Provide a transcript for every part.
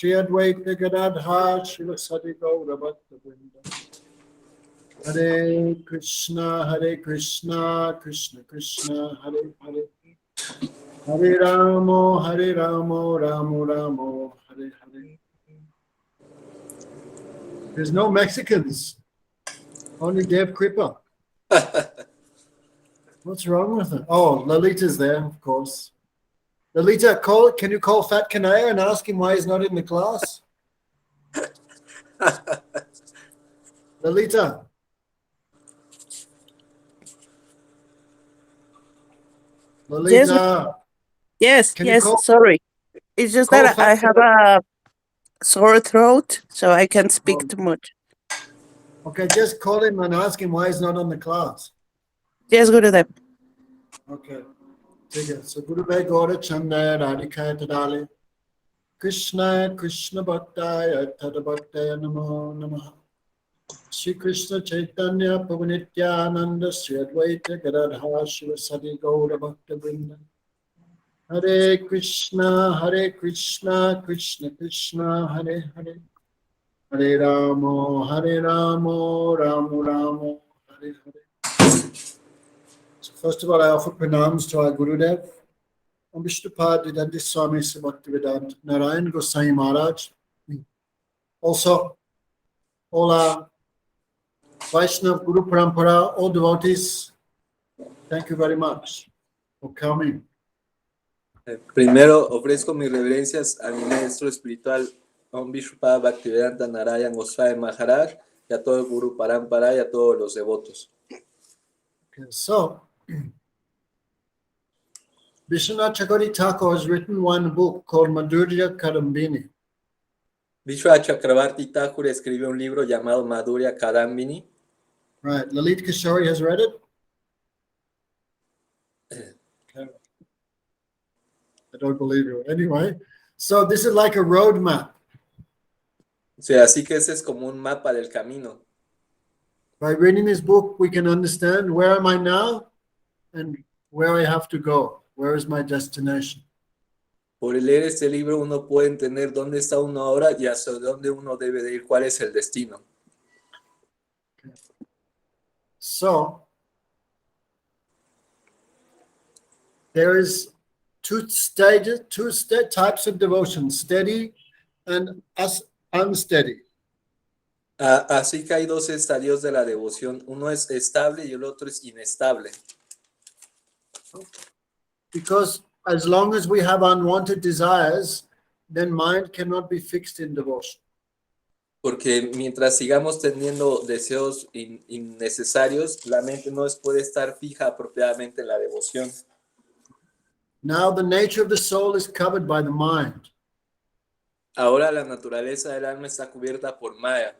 Shri Advaita Gadadhar Shivasati Gaura Bhakta Vrinda. Hare Krishna, Krishna Krishna, Hare Hare. Hare Ramo, Ramo Ramo, Hare Hare. There's no Mexicans, only Dev Kripa. What's wrong with it? Oh, Lalita's there, of course. Lalita, can you call Fat Kanaya and ask him why he's not in the class? Lalita. Lalita. Yes, Can you call? sorry. It's just that I have a sore throat, so I can't speak too much. Okay, just call him and ask him why he's not on the class. Yes, Gurudev. Okay. Take it. So Gurudev Gaura Chanda Radhikaya Tadale. Krishna Krishna Bhaktaya Tada Bhaktaya Namo Namaha. Shri Krishna Chaitanya Pavanityananda Sri Advaita Gadadhar Shivasati Gaura Bhakta Vrinda. Hare Krishna, Krishna Krishna, Hare Hare. Hare Ramo, Ramo Ramo, Hare Hare. So first of all, I offer pranams to our Gurudev, Vishnupada Vedanta Swami Bhaktivedanta Narayan Gosai Maharaj. Also, all our Vaishnav Guru Parampara, all devotees, thank you very much for coming. Primero ofrezco mis reverencias a mi maestro espiritual, Om Vishnupada Bhaktivedanta Narayan Goswami Maharaj, y a todo el Guru Parampara y a todos los devotos. Okay, so, Vishwanath Chakravarti Thakur has written one book called Madhurya Kadambini. Vishwanath Chakravarti Thakur escribió un libro llamado Madhurya Kadambini. Right, Lalit Kishore has read it? Okay. I don't believe you. Anyway, so this is like a road map. O sea, así que ese es como un mapa del camino. By reading this book, we can understand where am I now and where I have to go. Where is my destination? Por leer este libro uno puede entender dónde está uno ahora y hacia dónde uno debe de ir, cuál es el destino. Okay. So, there is two types of devotion, steady and unsteady. Así que hay dos estadios de la devoción. Uno es estable y el otro es inestable. Because as long as we have unwanted desires, then mind cannot be fixed in devotion. Porque mientras sigamos teniendo deseos innecesarios, la mente no puede estar fija apropiadamente en la devoción. Now the nature of the soul is covered by the mind. Ahora la naturaleza del alma está cubierta por Maya.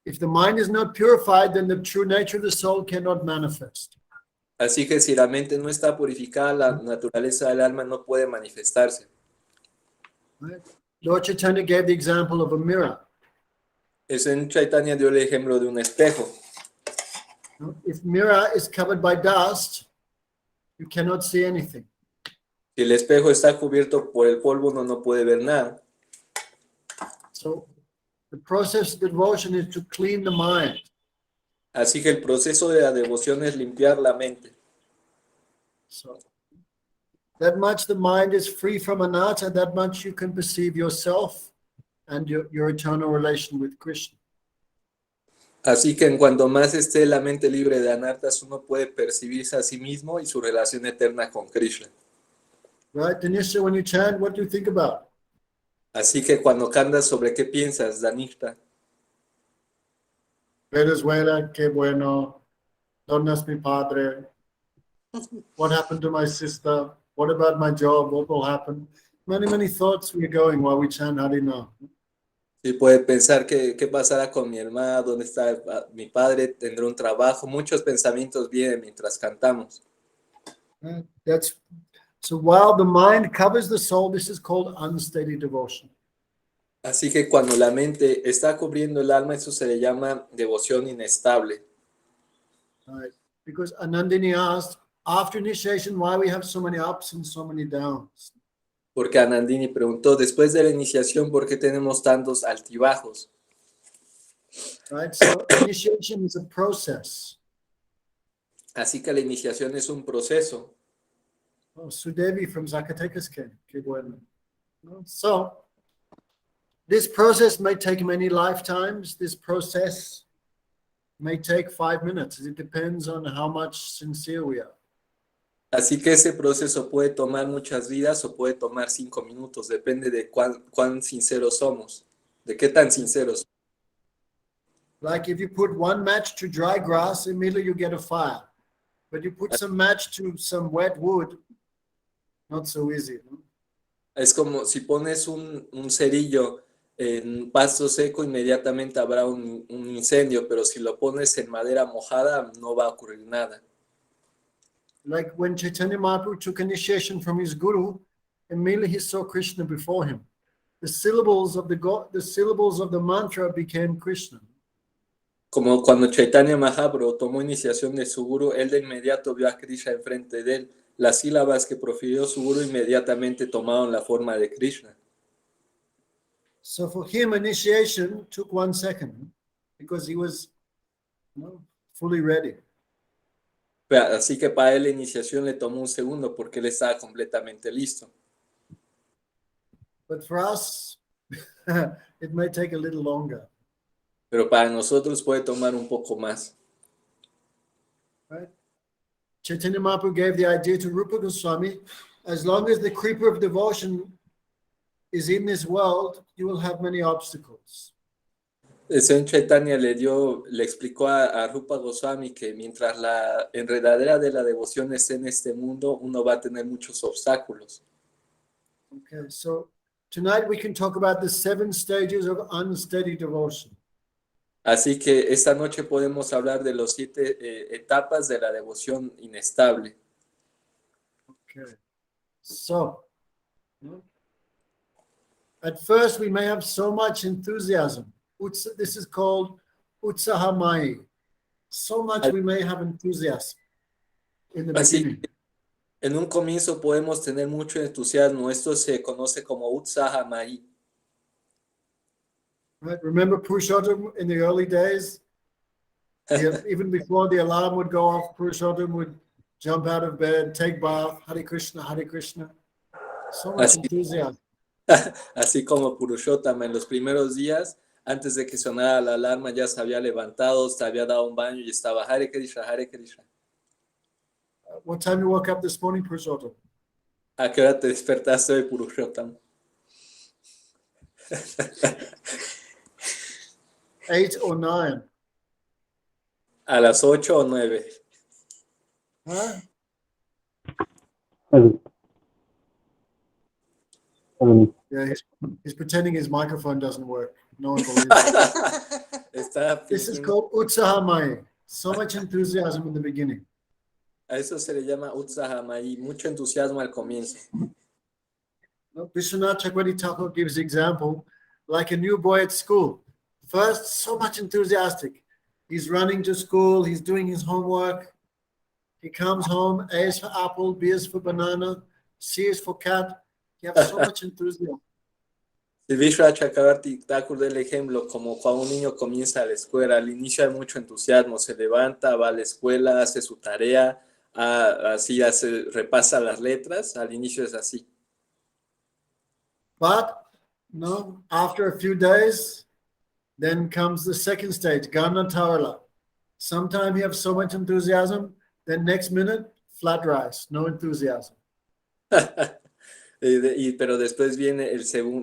If the mind is not purified, then the true nature of the soul cannot manifest. Así que si la mente no está purificada, la naturaleza del alma no puede manifestarse. Right? Lord Chaitanya gave the example of a mirror. En Chaitanya dio el ejemplo de un espejo. If mirror is covered by dust, you cannot see anything. Si el espejo está cubierto por el polvo, uno no puede ver nada. So the process of devotion is to clean the mind. Así que el proceso de la devoción es limpiar la mente. So that much the mind is free from anatta, that much you can perceive yourself and your eternal relation with Krishna. Así que en cuanto más esté la mente libre de anartas, uno puede percibirse a sí mismo y su relación eterna con Krishna. Right, Tanisha, when you chant, what do you think about? Así que cuando cantas, ¿sobre qué piensas, Danishta? Venezuela, qué bueno. ¿Dónde es mi padre? What happened to my sister? What about my job? What will happen? Many thoughts we're going while we chant Harina. Sí, puede pensar qué pasará con mi hermana, dónde está mi padre, tendré un trabajo. Muchos pensamientos vienen mientras cantamos. So while the mind covers the soul, this is called unsteady devotion. Así que cuando la mente está cubriendo el alma, eso se le llama devoción inestable. Right. Because Anandini asked, after initiation, why we have so many ups and so many downs? Porque Anandini preguntó, después de la iniciación, ¿por qué tenemos tantos altibajos? Right? So initiation is a process. Así que la iniciación es un proceso. Oh, Sudevi from Zacatecas came. Qué bueno. So this process may take many lifetimes. This process may take 5 minutes. It depends on how much sincere we are. Así que ese proceso puede tomar muchas vidas o puede tomar 5 minutos, depende de cuán sinceros somos, de qué tan sinceros. Like if you put one match to dry grass, immediately you get a fire. But you put some match to some wet wood, not so easy. No? Es como si pones un cerillo en pasto seco, inmediatamente habrá un incendio, pero si lo pones en madera mojada, no va a ocurrir nada. Like when Chaitanya Mahaprabhu took initiation from his guru, immediately he saw Krishna before him. The syllables of the mantra became Krishna. Como cuando Chaitanya Mahaprabhu tomó iniciación de su guru, él de inmediato vio a Krishna enfrente de él. Las sílabas que profirió su guru inmediatamente tomaron la forma de Krishna. So for him, initiation took 1 second because he was fully ready. Así que para él la iniciación le tomó un segundo porque él estaba completamente listo. But for us, it may take a little longer. Pero para nosotros puede tomar un poco más. Right? Chaitanya Mahaprabhu gave the idea to Rupa Goswami, as long as the creeper of devotion is in this world, you will have many obstacles. El Señor Chaitanya le explicó a Rupa Goswami que mientras la enredadera de la devoción esté en este mundo, uno va a tener muchos obstáculos. Okay, so tonight we can talk about the 7 stages of unsteady devotion. Así que esta noche podemos hablar de las 7 etapas de la devoción inestable. Okay, so at first we may have so much enthusiasm. This is called utsahamai. So much we may have enthusiasm in the beginning. En un comienzo podemos tener mucho entusiasmo. Esto se conoce como utsahamai. Right? Remember Purushottam in the early days? Even before the alarm would go off, Purushottam would jump out of bed, take bath, Hare Krishna, Hare Krishna. So much enthusiasm. Así como Purushottam en los primeros días, antes de que sonara la alarma, ya se había levantado, se había dado un baño y estaba Hare Krishna, Hare Krishna. What time you woke up this morning, Purushottam? ¿A qué hora te despertaste hoy, Purushottam? 8 or 9? A las 8 o 9. Huh? Yeah, he's pretending his microphone doesn't work. No one believes it. This is called utsahamai. So much enthusiasm in the beginning. A eso se le llama utsahamai, mucho entusiasmo al comienzo. Vishwanath Chakravarti Thakur gives example like a new boy at school. First, so much enthusiastic. He's running to school. He's doing his homework. He comes home. A is for apple, B is for banana, C is for cat. You have so much enthusiasm. El Vishwanath Chakravarti Thakur da el ejemplo como cuando un niño comienza la escuela. Al inicio hay mucho entusiasmo. Se levanta, va a la escuela, hace su tarea, así repasa las letras. Al inicio es así. But after a few days, then comes the second stage, Gana Tarala. Sometimes you have so much enthusiasm, then next minute, flat rice, no enthusiasm. Pero después viene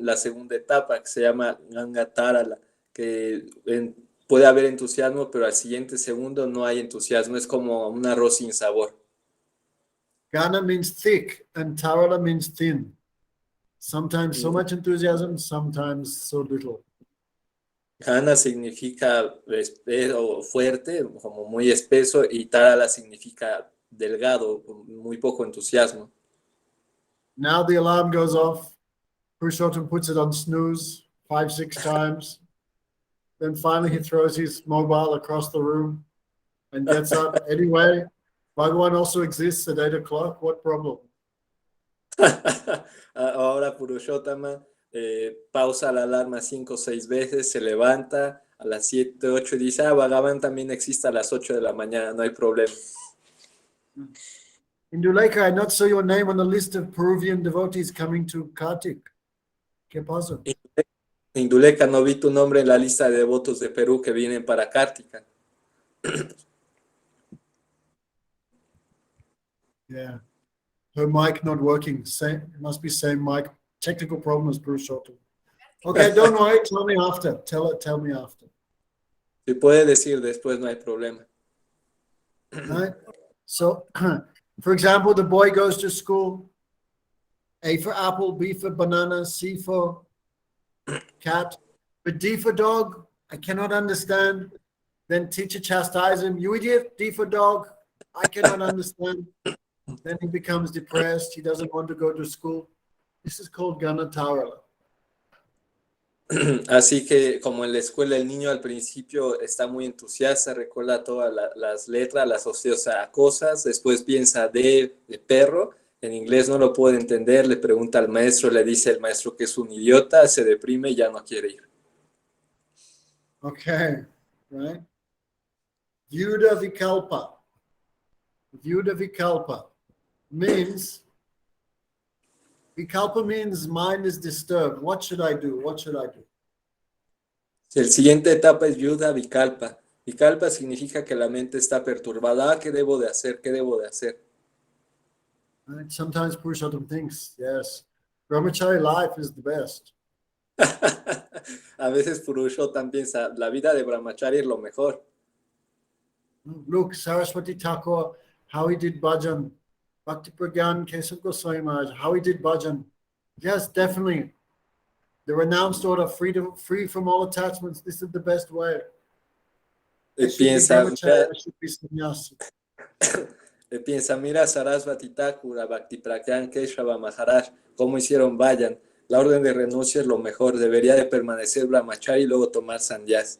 la segunda etapa que se llama Ganga Tarala, que puede haber entusiasmo, pero al siguiente segundo no hay entusiasmo, es como un arroz sin sabor. Gana means thick and Tarala means thin. Sometimes so much enthusiasm, sometimes so little. Gana significa fuerte, como muy espeso, y Tarala significa delgado, muy poco entusiasmo. Now the alarm goes off. Purushottam puts it on snooze 5-6 times. Then finally he throws his mobile across the room and gets up. Anyway, Bhagavan also exists at 8 o'clock. What problem? Ahora Purushottama pausa la alarma 5 o 6 veces, se levanta a las 7, 8 y dice, Bhagavan también existe a las 8 de la mañana, no hay problema. Indulekha, I not saw your name on the list of Peruvian devotees coming to Kartik. ¿Qué pasó? Indulekha, no vi tu nombre en la lista de devotos de Perú que vienen para Kartika. Yeah. Her mic not working. Same, it must be same mic. Technical problem as Purushottam. Okay, don't worry. Tell me after. Tell me after. Si puede decir después, no hay problema. Right? So, for example, the boy goes to school. A for apple, B for banana, C for cat. But D for dog, I cannot understand. Then teacher chastises him. You idiot, D for dog. I cannot understand. Then he becomes depressed. He doesn't want to go to school. This is called Ganatara. Así que como en la escuela el niño al principio está muy entusiasta, recuerda todas las letras, las asocia a cosas, después piensa de perro, en inglés no lo puede entender, le pregunta al maestro, le dice el maestro que es un idiota, se deprime y ya no quiere ir. Okay, right? Vyuda Vikalpa. Vyuda Vikalpa means mind is disturbed. What should I do? What should I do? El siguiente etapa es Vyuda Vikalpa. Vikalpa significa que la mente está perturbada. ¿Qué debo de hacer? ¿Qué debo de hacer? Right? Sometimes Purushottam thinks, yes, brahmachari life is the best. A veces Purushottam piensa, la vida de Brahmachari es lo mejor. Look, Saraswati Thakur, how he did bhajan. Bhakti Pragyan Kesav Goswami Maharaj, how he did bhajan. Yes, definitely. The renounced order, free from all attachments. This is the best way. I should be Piensa, brahmachari, I should be sannyasi. piensa, mira Sarasvati Thakur, a Bhakti Pragyan Keshava Maharaj, cómo hicieron vayan. La orden de renuncia es lo mejor. Debería de permanecer Brahmachari y luego tomar sannyas.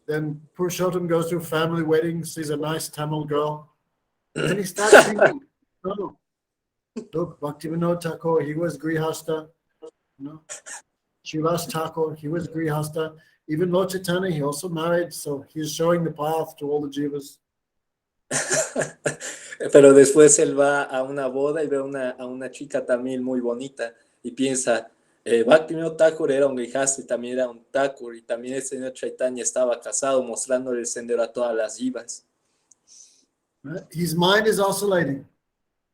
Then Purushottam goes to a family wedding, sees a nice Tamil girl. Then he starts thinking, oh, look, Bhaktivinoda Thakur, he was Grihasta. Shivas Thakur, he was Grihasta. Even Lord Chaitanya, he also married, so he's showing the path to all the jivas. Pero después él va a una boda y ve a una chica también muy bonita y piensa, Bhaktivinoda Thakur era un grihasta y también era un Thakur y también el señor Chaitanya estaba casado mostrándole el sendero a todas las jivas. Right? His mind is oscillating.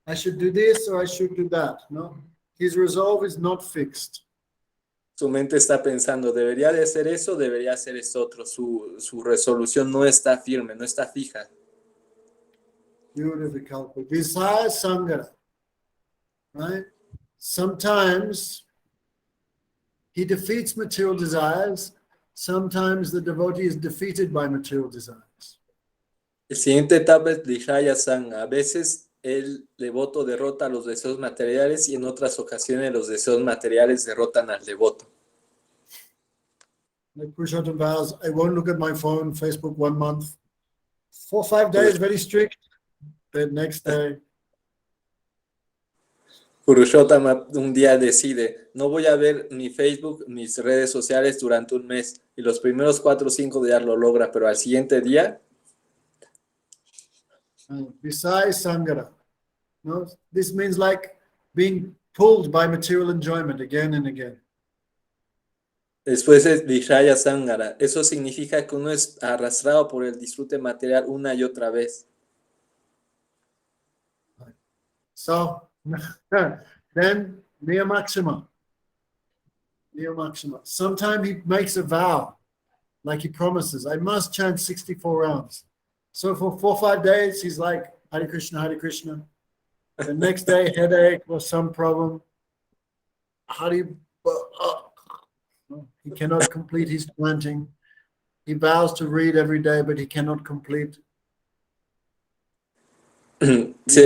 I should do this or I should do that. No, his resolve is not fixed. Su mente está pensando, debería de hacer eso, debería hacer esto otro. Su resolución no está firme, no está fija. Beautiful. Desire Sangara. Right? Sometimes he defeats material desires. Sometimes the devotee is defeated by material desires. El siguiente etapa es Dishaya Sangha. A veces el devoto derrota los deseos materiales y en otras ocasiones los deseos materiales derrotan al devoto. Like Purushottam vows, I won't look at my phone, Facebook 1 month. 4 or 5 days, very strict. The next day. Purushottama un día decide, no voy a ver ni Facebook, mis redes sociales durante un mes. Y los primeros 4 o 5 días lo logra, pero al siguiente día... Besides Sangara. No? This means like being pulled by material enjoyment again and again. Después es Vishaya Sangara. Eso significa que uno es arrastrado por el disfrute material una y otra vez. So, then Nea Maxima. Sometimes he makes a vow, like he promises, I must chant 64 rounds. So for 4 or 5 days, he's like, Hare Krishna, Hare Krishna. The next day, headache or some problem. He cannot complete his chanting. He vows to read every day, but he cannot complete. Sí,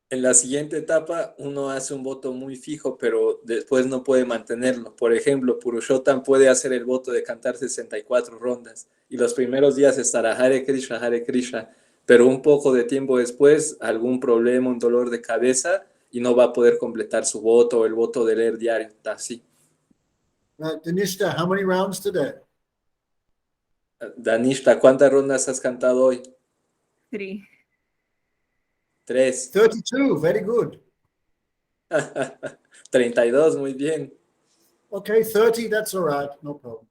en la siguiente etapa uno hace un voto muy fijo, pero después no puede mantenerlo. Por ejemplo, Purushottam puede hacer el voto de cantar 64 rondas y los primeros días estará Hare Krishna, pero un poco de tiempo después, algún problema, un dolor de cabeza, y no va a poder completar su voto o el voto de leer diario, así. Danishta, how many rounds today? Danishta, ¿cuántas rondas has cantado hoy? 3. 3. 32, very good. 32, muy bien. Okay, 30, that's all right, no problem.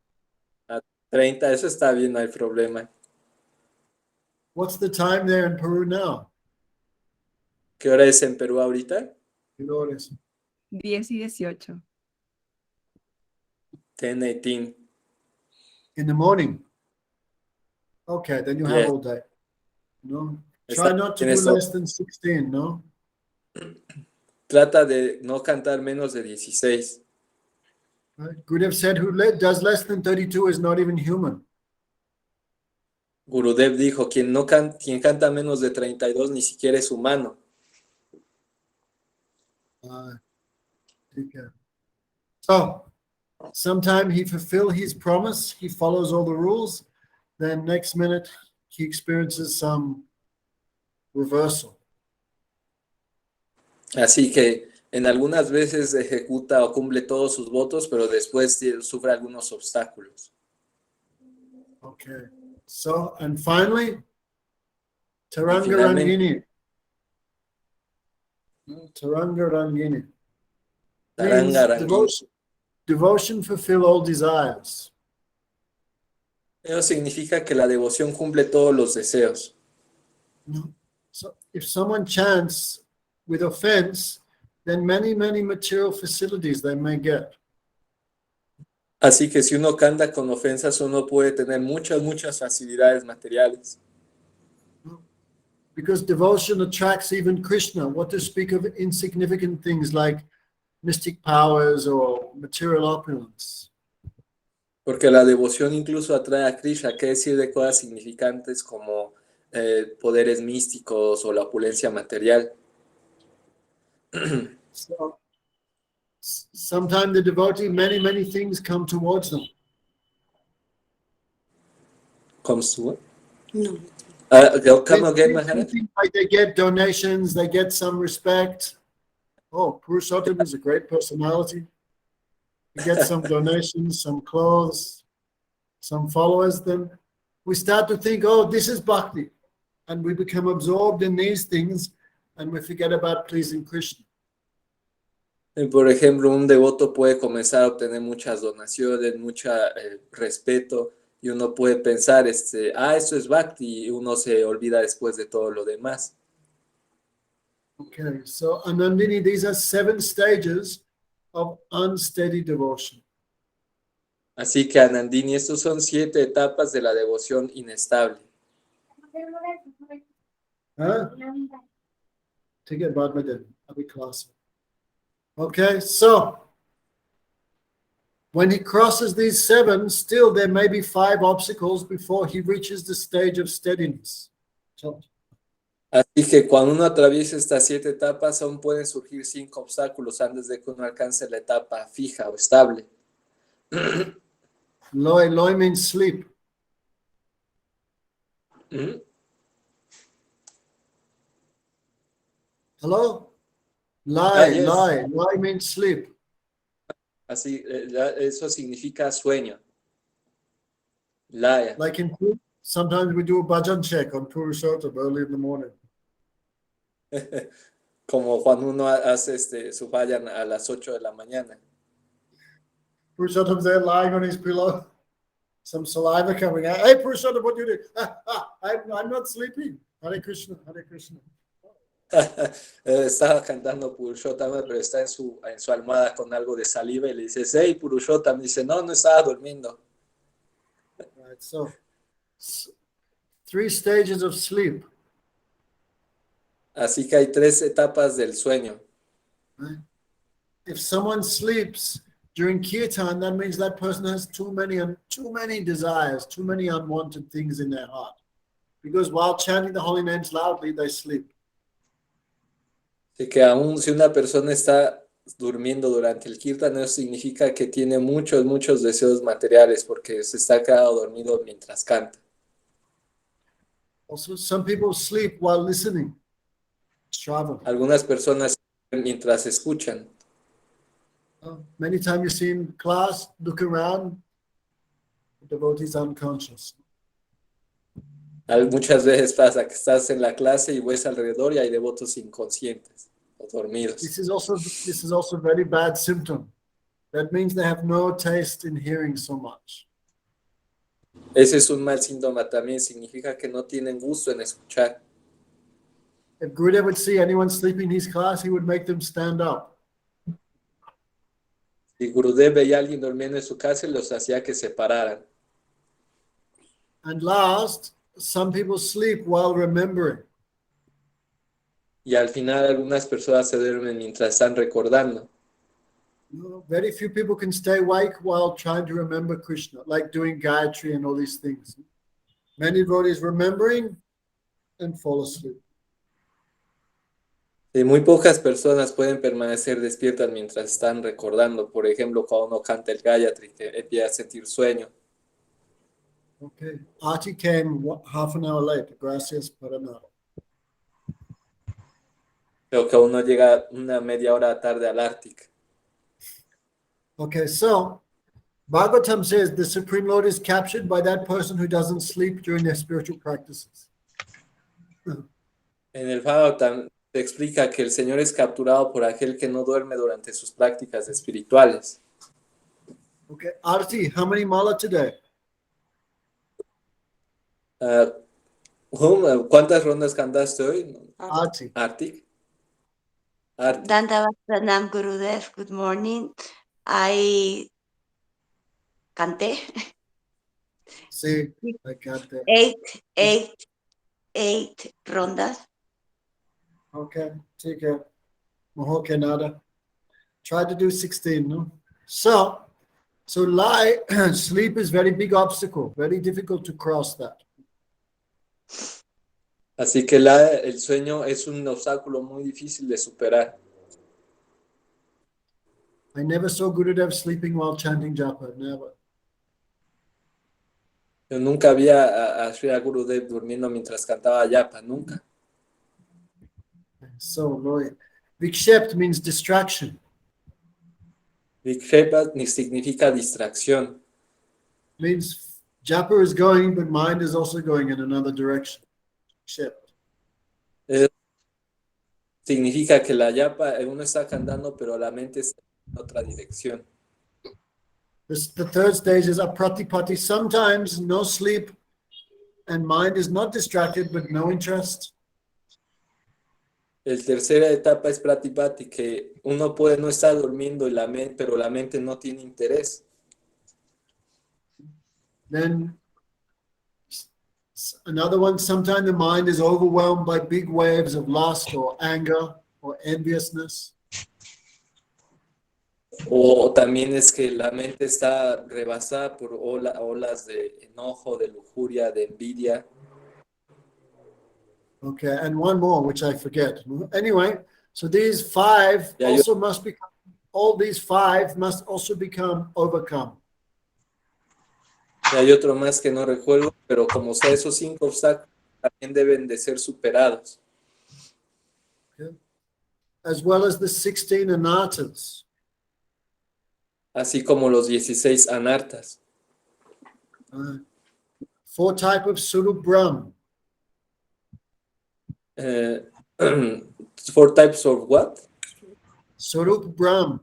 30, eso está bien, no hay problema. What's the time there in Peru now? ¿Qué hora es en Perú ahorita? You know what it is. 10 y 18. 10:18. In the morning. Okay, then you have Yes. all day. No, Está try not to bien do eso. less than 16, no? Trata de no cantar menos de 16. Right? Gurudev said who does less than 32 is not even human. Gurudev dijo, quien canta menos de 32 ni siquiera es humano. Okay. So, sometime he fulfill his promise, he follows all the rules, then next minute he experiences some reversal. Así que en algunas veces ejecuta o cumple todos sus votos, pero después sufre algunos obstáculos. Okay. So, and finally, Taranga finalmente- Rangini. Taranga Rangini. Means Taranga Rangini. devotion fulfill all desires. Eso significa que la devoción cumple todos los deseos. No. So if someone chants with offense, then many material facilities they may get. Así que si uno canta con ofensas, uno puede tener muchas facilidades materiales. Because devotion attracts even Krishna. What to speak of insignificant things like mystic powers or material opulence. Porque la devoción incluso atrae a Krishna, que decir de cosas significantes como poderes místicos o la opulencia material. So sometimes the devotee, many things come towards them. Comes to what? No. Come again, Maharaj? Like they get donations, they get some respect. Oh, Purushottam is a great personality. You get some donations, some clothes, some followers, then we start to think, oh, this is bhakti. And we become absorbed in these things and we forget about pleasing Krishna. Por ejemplo, un devoto puede comenzar a obtener muchas donaciones, mucho respeto, y uno puede pensar, esto es bhakti, y uno se olvida después de todo lo demás. Okay, so Anandini, these are 7 stages of unsteady devotion. Así que Anandini, estos son 7 etapas de la devoción inestable. Huh? Take it about Madin. I'll be class. Okay, so when he crosses these 7, still there may be 5 obstacles before he reaches the stage of steadiness. So, Así que cuando uno atraviesa estas 7 etapas, aún pueden surgir 5 obstáculos antes de que uno alcance la etapa fija o estable. loy means sleep. ¿Mm? Hello? Lie, Yes. lie means sleep. Así, eso significa sueño. Laya. Like in sometimes we do a bhajan check on Purushottam early in the morning. Como cuando uno hace su vayan a las 8 de la mañana. Purushottam's there lying on his pillow, some saliva coming out. Hey, Purushottam, what do you do? I'm not sleeping. Hare Krishna, Hare Krishna. Estaba cantando Purushottam, pero está en su almohada con algo de saliva y le dice, hey, Purushottam, dice, no estaba durmiendo. Right, so 3 stages of sleep. Así que hay 3 etapas del sueño. Right? If someone sleeps during kirtan, that means that person has too many desires, too many unwanted things in their heart. Because while chanting the holy names loudly, they sleep. Así que aún si una persona está durmiendo durante el kirtan, eso significa que tiene muchos deseos materiales porque se está quedado dormido mientras canta. Also, some people sleep while listening. Strava. Algunas personas mientras escuchan. Many times you see in class, look around, the devotee is unconscious. Muchas veces pasa que estás en la clase y ves alrededor y hay devotos inconscientes o dormidos. This is also a very bad symptom. That means they have no taste in hearing so much. Ese es un mal síntoma también, significa que no tienen gusto en escuchar. If Gurudev would see anyone sleeping in his class, he would make them stand up. Si Gurudev veía a alguien durmiendo en su casa, los hacía que se pararan. And last, some people sleep while remembering. Y al final algunas personas se duermen mientras están recordando. Very few people can stay awake while trying to remember Krishna, like doing Gayatri and all these things. Many devotees remembering and fall asleep. Y muy pocas personas pueden permanecer despiertas mientras están recordando. Por ejemplo, cuando uno canta el Gayatri, que empieza a sentir sueño. Okay. Arti came half an hour late. Gracias para nada. Creo que uno llega una media hora tarde al Ártico. Okay, so Bhagavatam says the Supreme Lord is captured by that person who doesn't sleep during their spiritual practices. En el Bhagavatam se explica que el Señor es capturado por aquel que no duerme durante sus prácticas espirituales. Okay, Arti, how many mala today? ¿Cuántas rondas cantaste hoy? Arti. Arti. Dandava Pranam Gurudev, good morning. I canté Sí, I got that. eight rondas. Okay, take it. Mejor que nada. Try to do 16, no? So sleep is very big obstacle, very difficult to cross that. Así que el sueño es un obstáculo muy difícil de superar. I never saw Gurudev sleeping while chanting japa, never. Yo nunca vi a Sri Gurudev durmiendo mientras cantaba yapa, nunca. So loyal. Vikshept means distraction. Vikshepa significa distracción. Means japa is going, but mind is also going in another direction. Vikshept. Significa que la yapa, uno está cantando, pero la mente está en otra dirección. The third stage is apratipati. Sometimes no sleep and mind is not distracted, but no interest. La tercera etapa es pratipati, que uno puede no estar durmiendo, pero la mente no tiene interés. Then another one, sometimes the mind is overwhelmed by big waves of lust or anger or enviousness. O también es que la mente está rebasada por olas de enojo, de lujuria, de envidia. Okay, and one more, which I forget. Anyway, so these five all these five must also become overcome. Y hay otro más que no recuerdo, pero como sea, esos 5 obstáculos también deben de ser superados. Okay. As well as the 16 anartas. Así como los 16 anartas. 4 types of Surup Brahm. 4 types of what? Surup Brahm.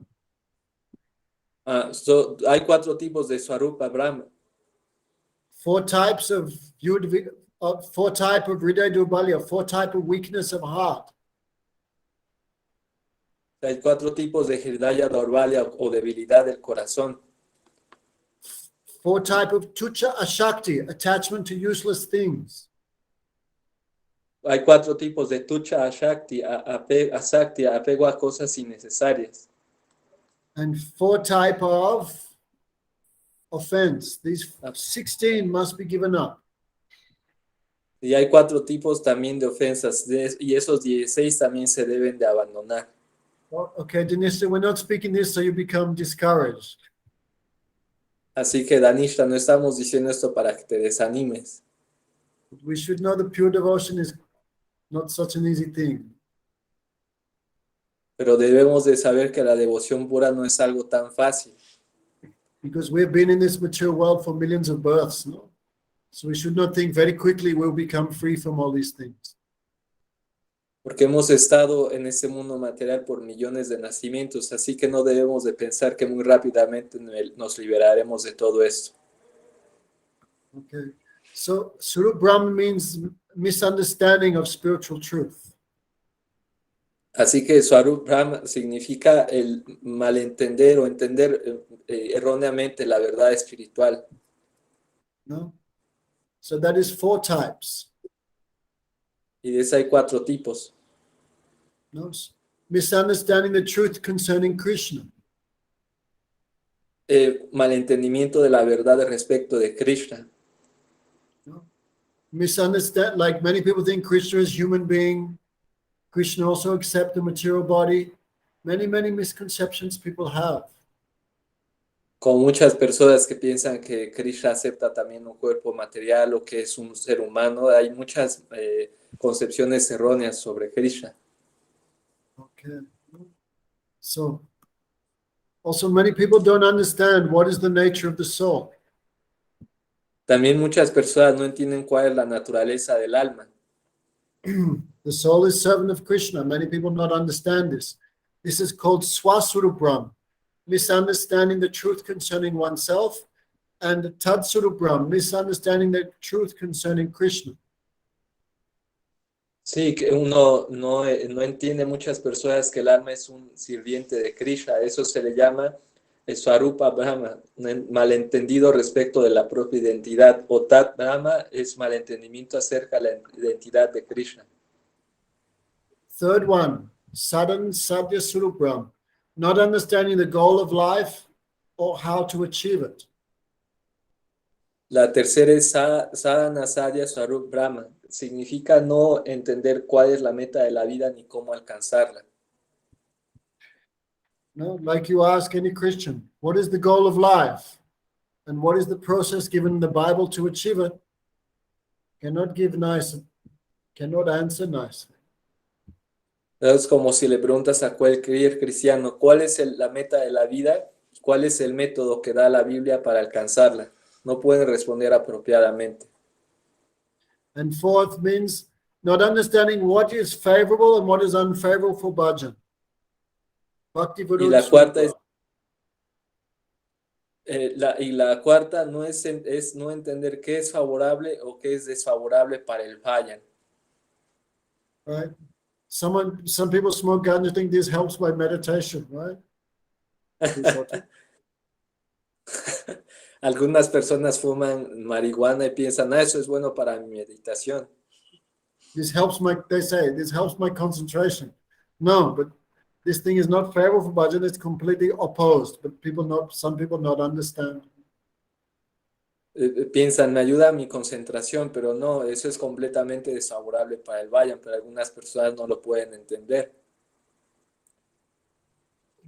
Hay 4 tipos de Swarupa Brahma. 4 types of 4 type of Hriday Durbalya, 4 type of weakness of heart. Hay 4 tipos de Hridaya Daurvalya o debilidad del corazón. 4 type of Tucha Ashakti, attachment to useless things. Hay 4 tipos de Tucha Ashakti, Asakti, apego a cosas innecesarias. And 4 type of offense. These 16 must be given up. Y hay 4 tipos también de ofensas, y esos 16 también se deben de abandonar. Okay, Denise, we're not speaking this so you become discouraged. Así que, Danishta, no estamos diciendo esto para que te desanimes. We should know that pure devotion is not such an easy thing. Pero debemos de saber que la devoción pura no es algo tan fácil, Because we've been in this mature world for millions of births, no? So we should not think very quickly we'll become free from all these things. porque hemos estado en este mundo material por millones de nacimientos, así que no debemos de pensar que muy rápidamente nos liberaremos de todo esto. Okay. So Swarup Brahman means misunderstanding of spiritual truth. Así que Swarup Brahma significa el malentender o entender erróneamente la verdad espiritual. No? So that is 4 types. Y de eso hay 4 tipos. No? Misunderstanding the truth concerning Krishna. Malentendimiento de la verdad respecto de Krishna. No? Misunderstand, like many people think Krishna is human being. Krishna also accept the material body. Many misconceptions people have. Con muchas personas que piensan que Krishna acepta también un cuerpo material o que es un ser humano, hay muchas concepciones erróneas sobre Krishna. Okay. So, also many people don't understand what is the nature of the soul. También muchas personas no entienden cuál es la naturaleza del alma. The soul is servant of Krishna. Many people not understand this. This is called Swaswarupram, misunderstanding the truth concerning oneself, and Tatsurupram, misunderstanding the truth concerning Krishna. Sí, que uno no entiende muchas personas que el alma es un sirviente de Krishna. Eso se le llama Swarupa Brahma, un malentendido respecto de la propia identidad. O Tat Brahma es malentendimiento acerca de la identidad de Krishna. Third one, Sadhan Sadhya Surupram, not understanding the goal of life or how to achieve it. La tercera es Sadhana Sadhya Swarup Brahma. Significa no entender cuál es la meta de la vida ni cómo alcanzarla. No, like you ask any Christian, what is the goal of life? And what is the process given in the Bible to achieve it? Cannot answer nicely. Es como si le preguntas a cualquier cristiano cuál es la meta de la vida y cuál es el método que da la Biblia para alcanzarla. No pueden responder apropiadamente. And fourth means not understanding what is favorable and what is unfavorable for bhajan. Bhakti Y la cuarta es la cuarta no es no entender qué es favorable o qué es desfavorable para el bhajan. Right? Some people smoke and they think this helps by meditation, right? Algunas personas fuman marihuana y piensan, eso es bueno para mi meditación. They say, this helps my concentration. No, but this thing is not favorable for bhajan, it's completely opposed, but some people not understand. Piensan, me ayuda a mi concentración, pero no, eso es completamente desfavorable para el bhajan, pero algunas personas no lo pueden entender.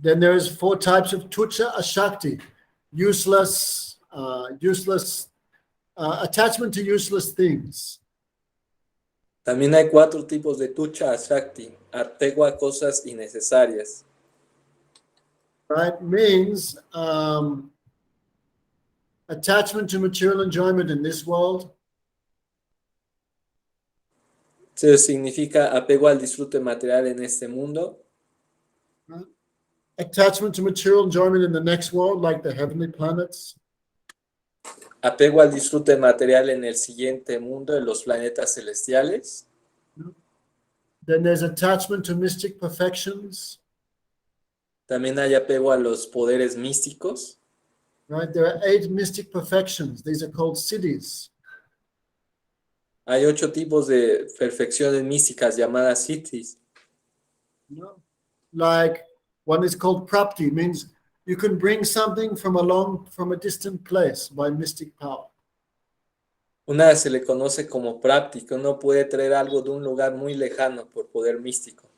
Then there's 4 types of tucha ashakti, useless attachment to useless things. También hay 4 tipos de tucha ashakti, apego a cosas innecesarias. Right? Means attachment to material enjoyment in this world. Eso significa apego al disfrute material en este mundo. Right? Attachment to material enjoyment in the next world, like the heavenly planets. Apego al disfrute material en el siguiente mundo, en los planetas celestiales. Then there's attachment to mystic perfections. También hay apego a los poderes místicos. Right? There are 8 mystic perfections. These are called siddhis. Hay 8 tipos de perfecciones místicas llamadas siddhis. No? Like one is called prapti, means you can bring something from a distant place by mystic power. Una se le conoce como prapti, que uno puede traer algo de un lugar muy lejano por poder místico.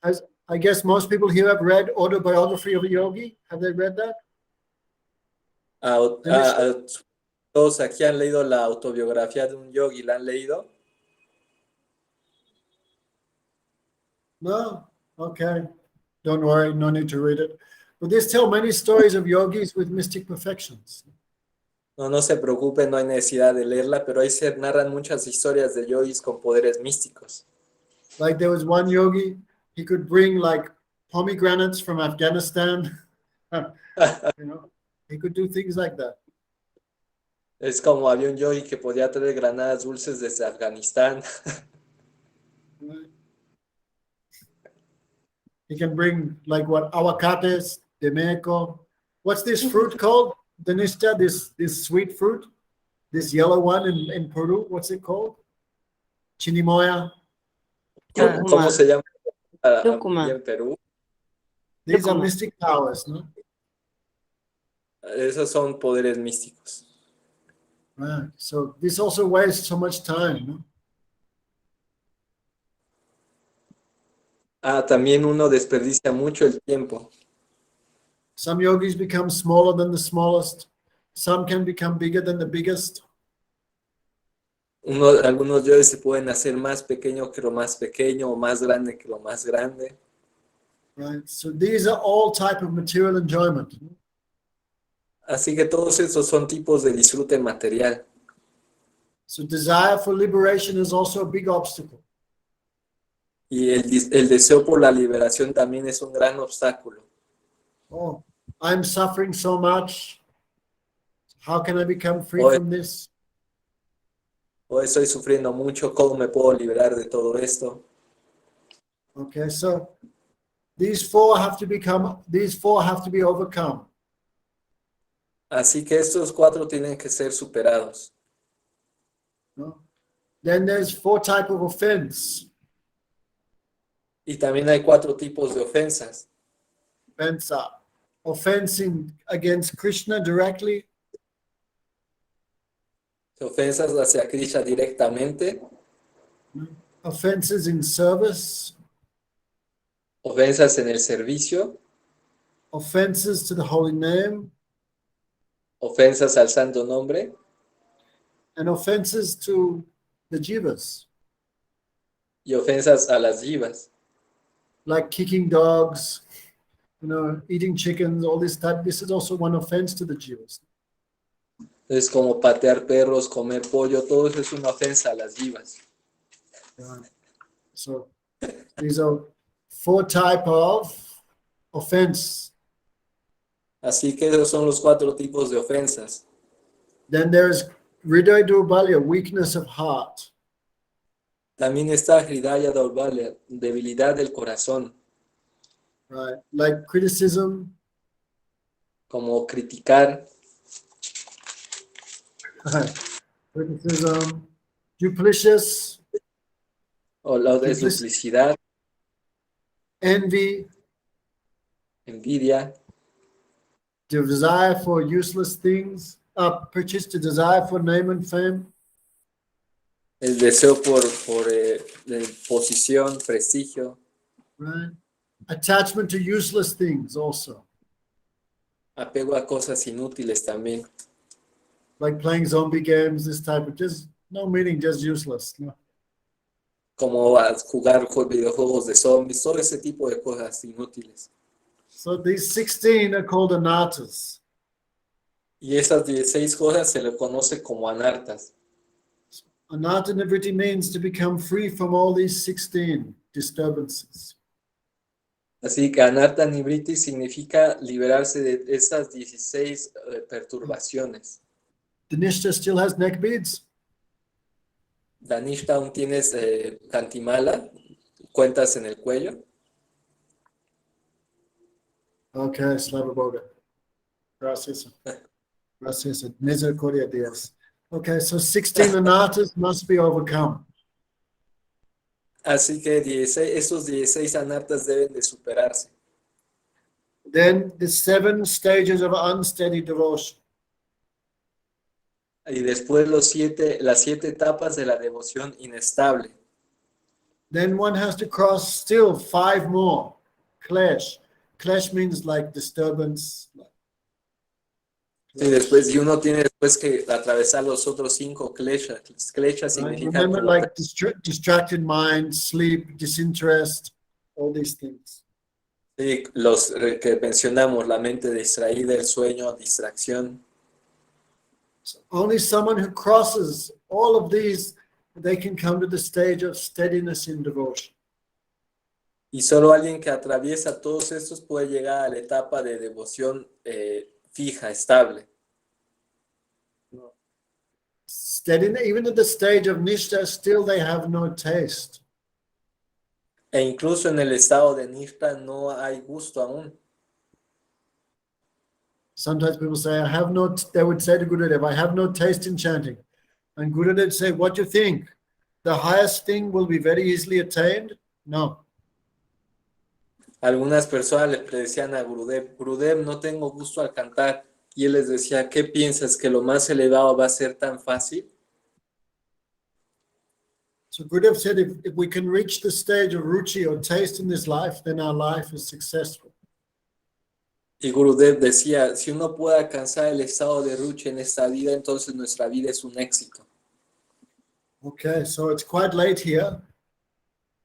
As I guess most people here have read Autobiography of a Yogi. Have they read that? Todos aquí han leído la autobiografía de un yogi, ¿la han leído? No? Okay. Don't worry, no need to read it. But these tell many stories of yogis with mystic perfections. No, no se preocupen, no hay necesidad de leerla, pero ahí se narran muchas historias de yogis con poderes místicos. Like there was one yogi, he could bring like pomegranates from Afghanistan. You know, he could do things like that. Es como había un yogi que podía traer granadas dulces desde Afganistán. Right? He can bring like what aguacates de Mexico. What's this fruit called, Denista? This sweet fruit, this yellow one in Peru. What's it called? Chinimoya. ¿Cómo se llama Lúcuma. allí en Perú? These are Lúcuma. mystic powers, no? Esos son poderes místicos. Right. So this also wastes so much time, no? También uno desperdicia mucho el tiempo. Some yogis become smaller than the smallest. Some can become bigger than the biggest. Algunos yogis se pueden hacer más pequeño que lo más pequeño o más grande que lo más grande. Right. So these are all type of material enjoyment. Así que todos estos son tipos de disfrute material. So desire for liberation is also a big obstacle. Y el deseo por la liberación también es un gran obstáculo. Oh, I'm suffering so much. How can I become free Hoy- from this? Hoy estoy sufriendo mucho, ¿cómo me puedo liberar de todo esto? Okay, so these four have to be overcome. Así que estos cuatro tienen que ser superados. No? Then there's four type of offense. Y también hay cuatro tipos de ofensas. Offensing against Krishna directly, Ofensas hacia Krishna directamente, offenses in service, ofensas en el servicio, offenses to the holy name, ofensas al santo nombre and offenses to the jivas, y ofensas a las jivas, like kicking dogs, eating chickens, all this type. This is also one offense to the jivas. es como patear perros, comer pollo, todo eso es una ofensa a las jivas. Right. So these are four type of offense. Así que esos son los cuatro tipos de ofensas. Then there's Hriday Durbalya, weakness of heart. También está Hridaya Daurbalya, debilidad del corazón, Right. Like criticism, como criticar, criticism, duplicitous, o la de duplicidad, envy, envidia, desire for useless things, purchase the desire for name and fame, el deseo por de posición, prestigio, right? Attachment to useless things also, apego a cosas inútiles también, like playing zombie games, this type of just no meaning, just useless. No? como a jugar videojuegos de zombies, todo ese tipo de cosas inútiles. So these 16 are called anartas. Y esas 16 cosas se le conoce como anartas. Anarta nivritti means to become free from all these 16 disturbances. Así que anarta nibriti significa liberarse de esas 16 perturbaciones. Danishta still has neck beads? Danishta, ¿aún tienes cantimala? ¿Cuentas en el cuello? Okay, Slava Boga. Gracias. Gracias. Misericordia Dios. Okay, so 16 anartas must be overcome. Así que esos 16 anartas deben de superarse. Then the 7 stages of unsteady devotion. Y después las 7 etapas de la devoción inestable. Then one has to cross still 5 more. Clash. Clash means like disturbance. Sí, después, y uno tiene después que atravesar los otros 5 kleshas. Kleshas Right? significa Remember, como like distracted mind, sleep, disinterest, all these things. sí, los que mencionamos, la mente distraída, el sueño, distracción. So only someone who crosses all of these, they can come to the stage of steadiness in devotion. Y solo alguien que atraviesa todos estos puede llegar a la etapa de devoción fija, estable. Steadiness, even at the stage of nishta, still they have no taste. E incluso en el estado de nishta no hay gusto aún. Sometimes people say, I have no, they would say to Gurudev, I have no taste in chanting. And Gurudev would say, what do you think? The highest thing will be very easily attained? No. Algunas personas le decían a Gurudev, Gurudev, no tengo gusto al cantar. Y él les decía, ¿qué piensas? ¿Que lo más elevado va a ser tan fácil? So Gurudev said, if we can reach the stage of ruchi or taste in this life, then our life is successful. Y Gurudev decía, si uno puede alcanzar el estado de ruchi en esta vida, entonces nuestra vida es un éxito. Okay, so it's quite late here.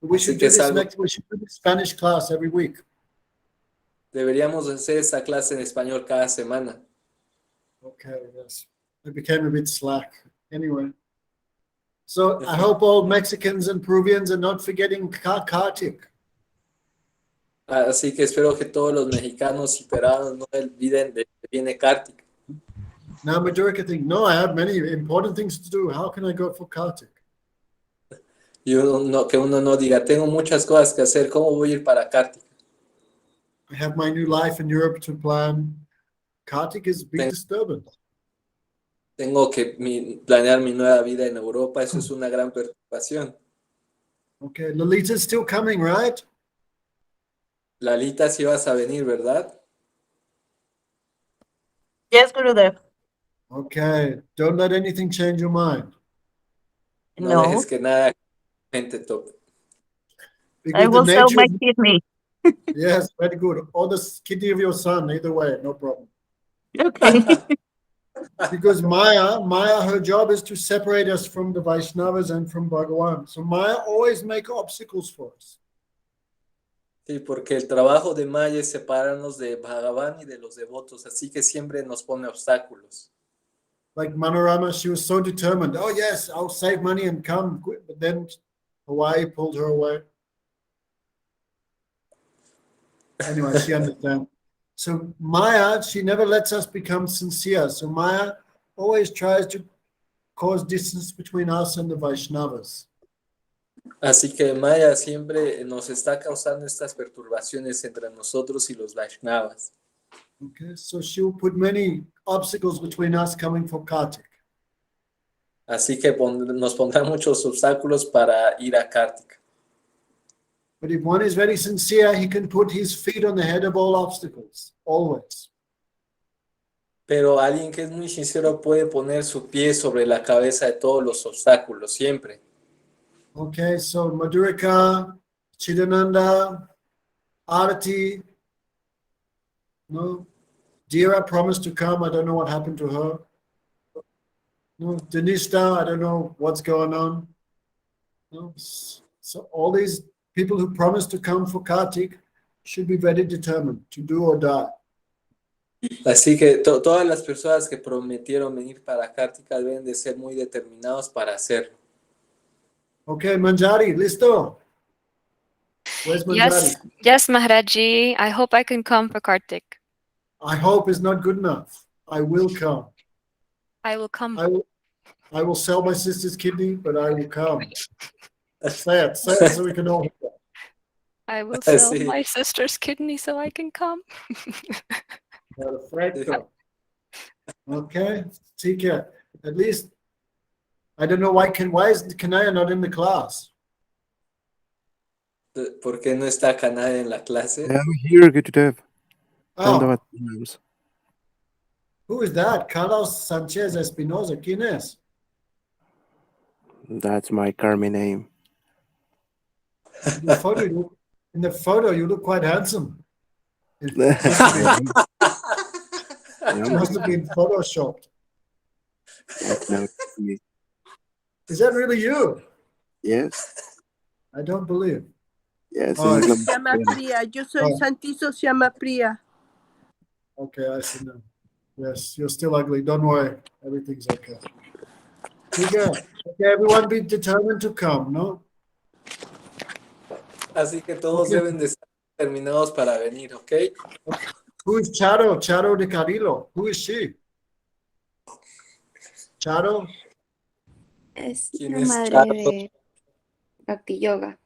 We Así should que do es this algo, we should do this Spanish class every week. deberíamos hacer esta clase en español cada semana. Okay, yes. It became a bit slack. Anyway. So I hope all Mexicans and Peruvians are not forgetting Kartik. Así que espero que todos los mexicanos y peruanos no olviden de que viene Kartik. Now Majorca think, no, I have many important things to do. How can I go for Kartik? Y que uno no diga, tengo muchas cosas que hacer, ¿cómo voy a ir para Kartik? I have my new life in Europe to plan. Kartik is a big disturbance. Tengo que planear mi nueva vida en Europa, eso es una gran perturbación. Okay, Lolita's still coming, right? Lalita, si vas a venir, ¿verdad? Yes, Gurudev. Okay, don't let anything change your mind. No No, dejes que nada gente toque. Because I the will sell nature my of, kidney. yes, very good. Or the kidney of your son, either way, no problem. Okay. Because Maya, her job is to separate us from the Vaishnavas and from Bhagavan. So Maya always make obstacles for us. Sí, porque el trabajo de Maya es separarnos de Bhagavan y de los devotos, así que siempre nos pone obstáculos. Like Manorama, she was so determined. Oh yes, I'll save money and come. But then Hawaii pulled her away. Anyway, she understands. So Maya, she never lets us become sincere. So Maya always tries to cause distance between us and the Vaishnavas. Así que Maya siempre nos está causando estas perturbaciones entre nosotros y los Vaishnavas. Okay, so she'll put many obstacles between us coming for Kartik. Así que nos pondrá muchos obstáculos para ir a Kartik. But if one is very sincere, he can put his feet on the head of all obstacles, always. Pero alguien que es muy sincero puede poner su pie sobre la cabeza de todos los obstáculos, siempre. Okay, so Madhurika, Chidananda, Arati, no, Dira promised to come. I don't know what happened to her. No, Denista, I don't know what's going on. No, so all these people who promised to come for Kartik should be very determined to do or die. Así que todas las personas que prometieron venir para Kartika deben de ser muy determinados para hacerlo. Okay, Manjari, listo? Where's Manjari? Yes, Maharaji. I hope I can come for Kartik. I hope is not good enough. I will come. I will come. I will sell my sister's kidney, but I will come. Say it so we can all hear it. I will sell Sí. my sister's kidney so I can come. Perfecto. Okay, take care. At least, I don't know why is Kanaya not in the class? ¿Por qué no está Kanaya en la clase? I'm here, Gurudev. Oh, who is that? Carlos Sanchez Espinosa. ¿Quién es? That's my Carmi name. In the photo, you look quite handsome. Yeah, It must have been photoshopped. No, it's me. Is that really you? Yes, I don't believe. yes, All esa es la right. Se llama mujer. Priya. Yo soy Oh. Santizo, se llama Priya. Okay, I see now. Yes, you're still ugly. Don't worry. Everything's okay. Okay, everyone be determined to come, no? Así que todos Okay. deben de estar determinados para venir, ¿ok? Who is Charo? Charo de Carilo. Who is she? Charo? Es ¿Quién una es madre Charo? de Bhakti Yoga.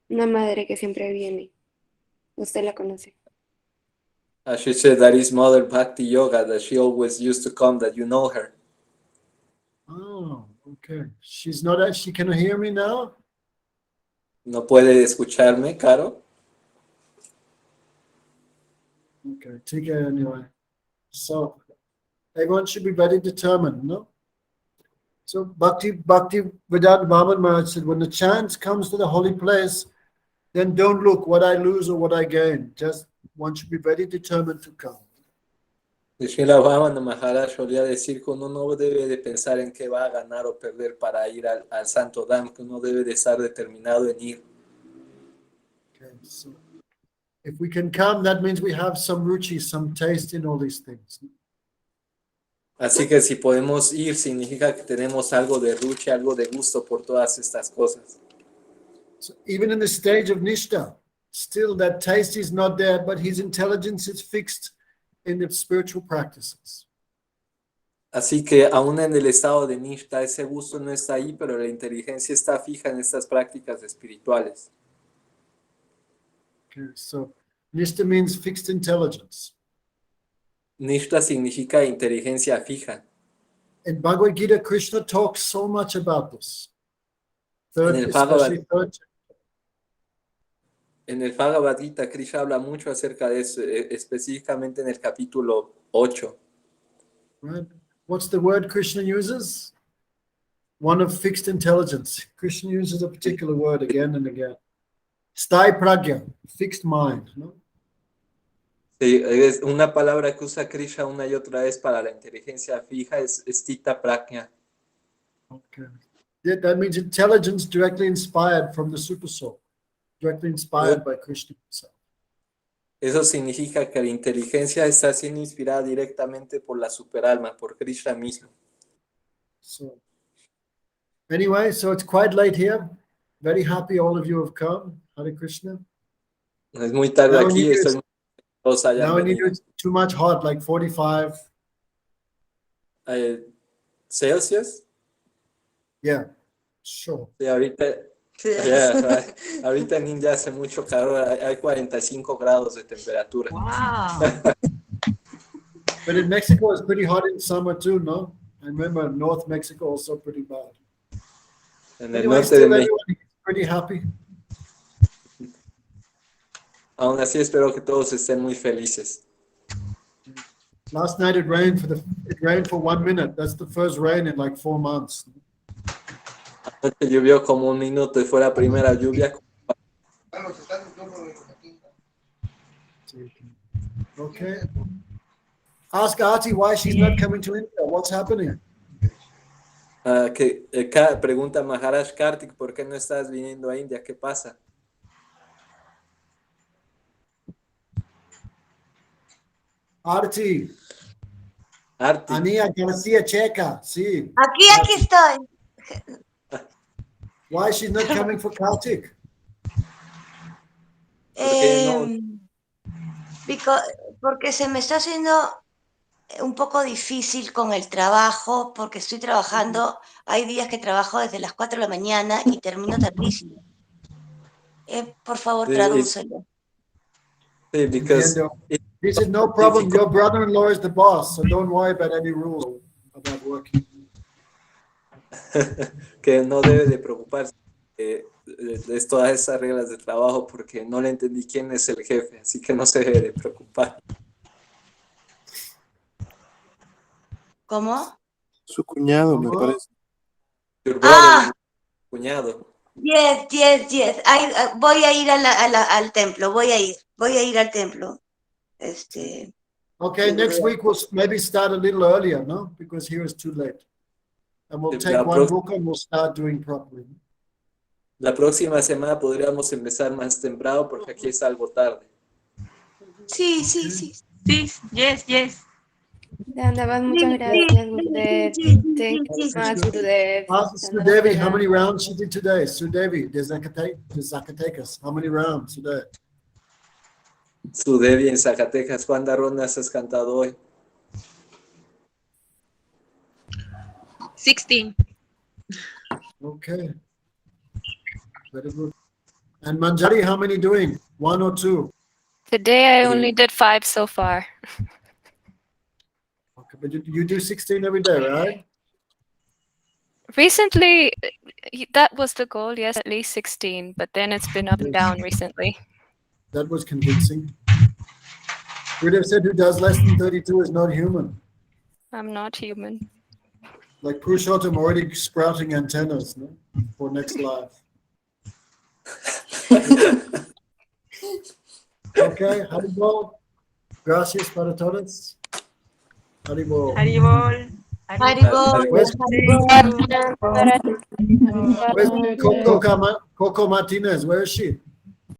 Una madre que siempre viene. Usted la conoce. She said that is Mother Bhakti Yoga, that she always used to come, that you know her. Oh, okay. She's not, she can hear me now? ¿No puede escucharme, Caro? Okay, take it anyway. So, everyone should be very determined, no? So, Bhakti Vedanta Vaman Maharaj said, when the chance comes to the holy place, then don't look what I lose or what I gain. Just one should be very determined to come. Y Srila Bhavana Maharaj solía decir que uno no debe de pensar en qué va a ganar o perder para ir al Santo Dham, que uno debe de estar determinado en ir. Okay, so if we can come, that means we have some ruchi, some taste in all these things. Así que si podemos ir, significa que tenemos algo de ruchi, algo de gusto por todas estas cosas. So even in the stage of Nishta, still that taste is not there, but his intelligence is fixed in the spiritual practices. Así que aún en el estado de Nishta, ese gusto no está ahí, pero la inteligencia está fija en estas prácticas espirituales. Okay, so Nishta means fixed intelligence. Nishta significa inteligencia fija. In Bhagavad Gita, Krishna talks so much about this. En el Bhagavad, Especially third. en el Bhagavad Gita, Krishna habla mucho acerca de eso, específicamente en el capítulo 8. Right? What's the word Krishna uses? One of fixed intelligence. Krishna uses a particular word again and again. Sthai pragya, fixed mind. No? Sí, es una palabra que usa Krishna una y otra vez para la inteligencia fija, es stita prajna. Okay. Yeah, that means intelligence directly inspired from the super soul, directly inspired by Krishna himself. Eso significa que la inteligencia está siendo inspirada directamente por la superalma, por Krishna mismo. So, anyway, so it's quite late here. Very happy all of you have come. Hare Krishna. Es muy tarde Now aquí, estoy muy todos hayan Now we need venido. it too much hot, like 45. ¿Celsius? Yeah, sure. Sí, ahorita en India hace mucho calor, hay 45 grados de temperatura. Wow. But in Mexico, it's pretty hot in summer too, no? I remember North Mexico also pretty bad. En el Anyway, norte de still México. everyone is pretty happy. Aún así espero que todos estén muy felices. Last night it rained for 1 minute. That's the first rain in like 4 months. Anoche llovió como un minuto y fue la primera lluvia. Okay. Ask Arti why she's not coming to India. What's happening? Pregunta Maharaj Kartik, ¿por qué no estás viniendo a India? ¿Qué pasa? Arti. Arti, Ania Garcia Checa. Sí. Aquí estoy. Why she's not coming for Kartik? Porque se me está haciendo un poco difícil con el trabajo, porque estoy trabajando, hay días que trabajo desde las 4 de la mañana y termino tardísimo. Por favor, Sí, tradúcelo. sí, because Entiendo. He said, no problem. Your brother-in-law is the boss, so don't worry about any rule about working. que no debe de preocuparse de todas esas reglas de trabajo porque no le entendí quién es el jefe, así que no se debe de preocupar. ¿Cómo? Su cuñado, me ¿Cómo? parece. Your brother, cuñado. Yes. Voy a ir al templo, voy a ir al templo. Okay, next week we'll maybe start a little earlier, no? Because here is too late. And we'll take one book and we'll start doing properly. La próxima semana podríamos empezar más temprano porque aquí es algo tarde. Sí, sí, sí. Yes. Nada, muchas gracias, Gurudev. Thank you so much, Gurudev. Sudevi, how many rounds she did today? Sudevi, the Zacatecas, how many rounds today? Sudevi en Zacatecas, ¿cuántas rondas has cantado hoy? 16. Okay. Very good. And Manjari, how many doing? 1 or 2? Today I only did 5 so far. Okay, but you do 16 every day, right? Recently, that was the goal, yes, at least 16, but then it's been up and down recently. That was convincing. We'd have said who does less than 32 is not human. I'm not human. Like Purushottam already sprouting antennas, no? For next life. Okay, Haribol. Gracias para todos. Haribol. Haribol, Where's Haribol. Coco Martinez? Where is she?